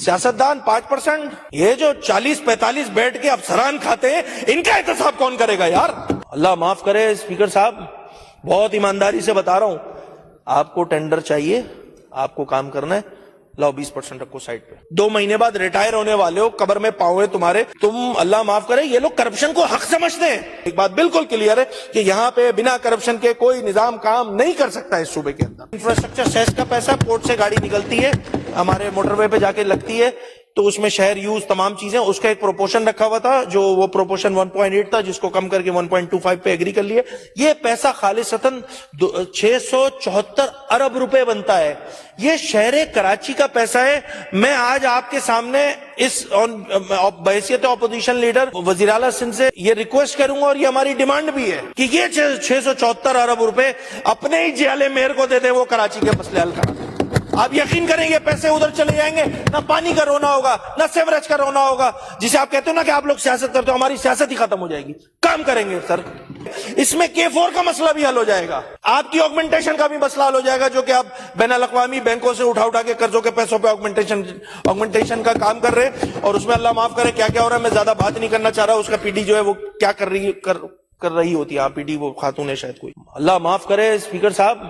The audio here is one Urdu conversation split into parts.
سیاستدان 5%، یہ جو 40-45 بیٹھ کے افسران کھاتے ہیں، ان کا احتساب کون کرے گا یار؟ اللہ معاف کرے اسپیکر صاحب، بہت ایمانداری سے بتا رہا ہوں، آپ کو ٹینڈر چاہیے، آپ کو کام کرنا ہے، لاؤ 20% رکھو سائڈ پہ، 2 مہینے بعد ریٹائر ہونے والے ہو، قبر میں پاؤں ہے تمہارے، تم اللہ معاف کرے یہ لوگ کرپشن کو حق سمجھتے ہیں۔ ایک بات بالکل کلیئر ہے کہ یہاں پہ بنا کرپشن کے کوئی نظام کام نہیں کر سکتا اس صوبے کے اندر۔ انفراسٹرکچر سیس کا پیسہ پورٹ سے گاڑی نکلتی ہے، ہمارے موٹر وے پہ جا کے لگتی ہے، تو اس میں شہر یوز تمام چیزیں، اس کا ایک پروپورشن رکھا ہوا تھا، جو وہ پروپورشن 1.8 تھا، جس کو کم کر کے 1.25 پہ ایگری کر لیے۔ یہ پیسہ خالصتاً 674 ارب روپے بنتا ہے، یہ شہر کراچی کا پیسہ ہے۔ میں آج آپ کے سامنے اس بحیثیت اپوزیشن لیڈر وزیر اعلیٰ سندھ سے یہ ریکویسٹ کروں گا، اور یہ ہماری ڈیمانڈ بھی ہے کہ یہ 674 ارب روپے اپنے ہی جیالے میئر کو دے دیں، وہ کراچی کے مسئلے حل کرا دیں۔ آپ یقین کریں یہ پیسے ادھر چلے جائیں گے، نہ پانی کا رونا ہوگا، نہ سیوریج کا رونا ہوگا، جسے آپ کہتے ہو نا کہ آپ لوگ سیاست کرتے ہو، ہماری سیاست ہی ختم ہو جائے گی، کام کریں گے سر۔ اس میں K4 کا مسئلہ بھی حل ہو جائے گا، آپ کی آگمنٹیشن کا بھی مسئلہ حل ہو جائے گا، جو کہ آپ بین الاقوامی بینکوں سے اٹھا کے قرضوں کے پیسوں پہ آگمنٹیشن کا کام کر رہے ہیں، اور اس میں اللہ معاف کرے کیا کیا ہو رہا ہے، میں زیادہ بات نہیں کرنا چاہ رہا، اس کا پی ڈی جو ہے وہ کیا کر رہی ہوتی ہے، پی ڈی وہ خاتون ہے شاید کوئی، اللہ معاف کرے اسپیکر صاحب،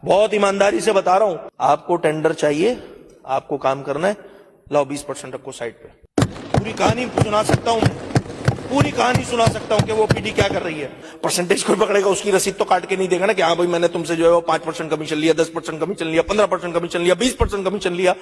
بہت ایمانداری سے بتا رہا ہوں، آپ کو ٹینڈر چاہیے، آپ کو کام کرنا ہے، لاؤ 20% رکھو سائڈ پہ۔ پوری کہانی سنا سکتا ہوں، پوری کہانی سنا سکتا ہوں کہ وہ پی ڈی کیا کر رہی ہے، پرسنٹیج کوئی پکڑے گا، اس کی رسید تو کاٹ کے نہیں دے گا نا کہ ہاں بھائی میں نے تم سے جو ہے وہ 5% کمیشن لیا، 10% کمیشن لیا، 15% کمیشن لیا، 20% کمیشن لیا،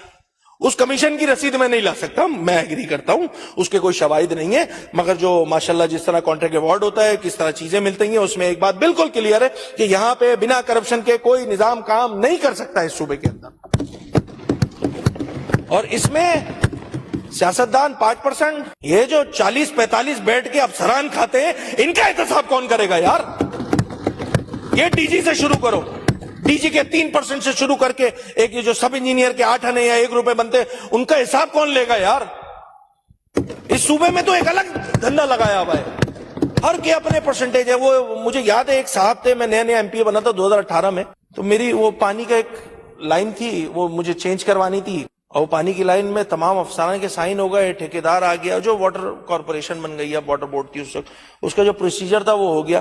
اس کمیشن کی رسید میں نہیں لا سکتا، میں ایگری کرتا ہوں، اس کے کوئی شواہد نہیں ہے، مگر جو ماشاءاللہ جس طرح کانٹریکٹ ایوارڈ ہوتا ہے، کس طرح چیزیں ملتی ہیں، اس میں ایک بات بالکل کلیئر ہے کہ یہاں پہ بنا کرپشن کے کوئی نظام کام نہیں کر سکتا اس صوبے کے اندر، اور اس میں سیاستدان 5%، یہ جو 40-45 بیٹھ کے افسران کھاتے ہیں، ان کا احتساب کون کرے گا یار؟ یہ ڈی جی سے شروع کرو، ڈی جی کے 3% سے شروع کر کے ایک یہ جو سب انجینئر کے 8 آنے یا 1 روپے بنتے، ان کا حساب کون لے گا یار؟ اس صوبے میں تو ایک الگ دھندا لگایا ہوا ہے، ہر کے اپنے پرسنٹیج ہے۔ وہ مجھے یاد ہے ایک صاحب تھے، میں نیا ایم پی بنا تھا 2018 میں، تو میری وہ پانی کا ایک لائن تھی، وہ مجھے چینج کروانی تھی، اور پانی کی لائن میں تمام افسران کے سائن ہو گئے، ٹھیکیدار آ گیا، جو واٹر کارپوریشن بن گئی ہے، واٹر بورڈ تھی اس کا جو پروسیجر تھا وہ ہو گیا۔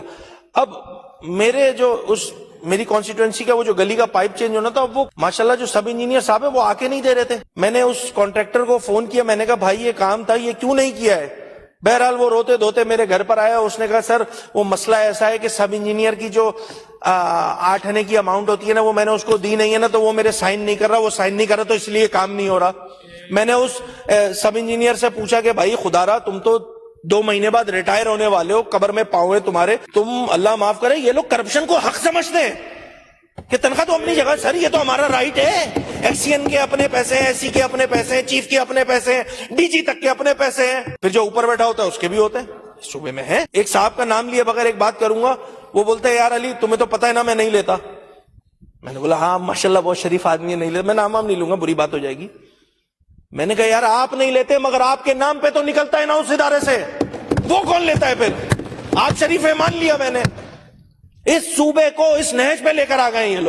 اب میری کانسٹیٹوئنسی کا وہ جو گلی کا پائپ چینج ہونا تھا، وہ ماشاءاللہ جو سب انجینئر صاحب ہے وہ آ کے نہیں دے رہے تھے۔ میں نے اس کانٹریکٹر کو فون کیا، میں نے کہا بھائی یہ کام تھا، یہ کیوں نہیں کیا ہے؟ بہرحال وہ روتے دھوتے میرے گھر پر آیا، اس نے کہا سر وہ مسئلہ ایسا ہے کہ سب انجینئر کی جو 8 آنے کی اماؤنٹ ہوتی ہے نا، وہ میں نے اس کو دی نہیں ہے نا، تو وہ میرے سائن نہیں کر رہا، وہ سائن نہیں کر رہا تو اس لیے کام نہیں ہو رہا۔ میں نے اس سب انجینئر سے پوچھا کہ بھائی خدا را، تم تو 2 مہینے بعد ریٹائر ہونے والے ہو، قبر میں پاؤں ہے تمہارے، تم اللہ معاف کرے یہ لوگ کرپشن کو حق سمجھتے ہیں کہ تنخواہ تو اپنی جگہ، سر یہ تو ہمارا رائٹ ہے، ایس سی این کے اپنے پیسے ہیں، ایس سی کے اپنے پیسے ہیں، چیف کے اپنے پیسے ہیں، ڈی جی تک کے اپنے پیسے ہیں، پھر جو اوپر بیٹھا ہوتا ہے اس کے بھی ہوتے ہیں، اس صوبے میں ہے۔ ایک صاحب کا نام لیے بغیر ایک بات کروں گا، وہ بولتے ہیں یار علی تمہیں تو پتہ ہے نا میں نہیں لیتا۔ میں نے بولا ہاں ماشاءاللہ بہت شریف آدمی ہے، نہیں لیتا، میں نام نہیں لوں گا، بری بات ہو جائے گی۔ میں نے کہا یار آپ نہیں لیتے، مگر آپ کے نام پہ تو نکلتا ہے نا اس ادارے سے، وہ کون لیتا ہے پھر؟ آپ شریف ہے مان لیا میں نے، اس صوبے کو اس نہج پہ لے کر آ گئے یہ لوگ۔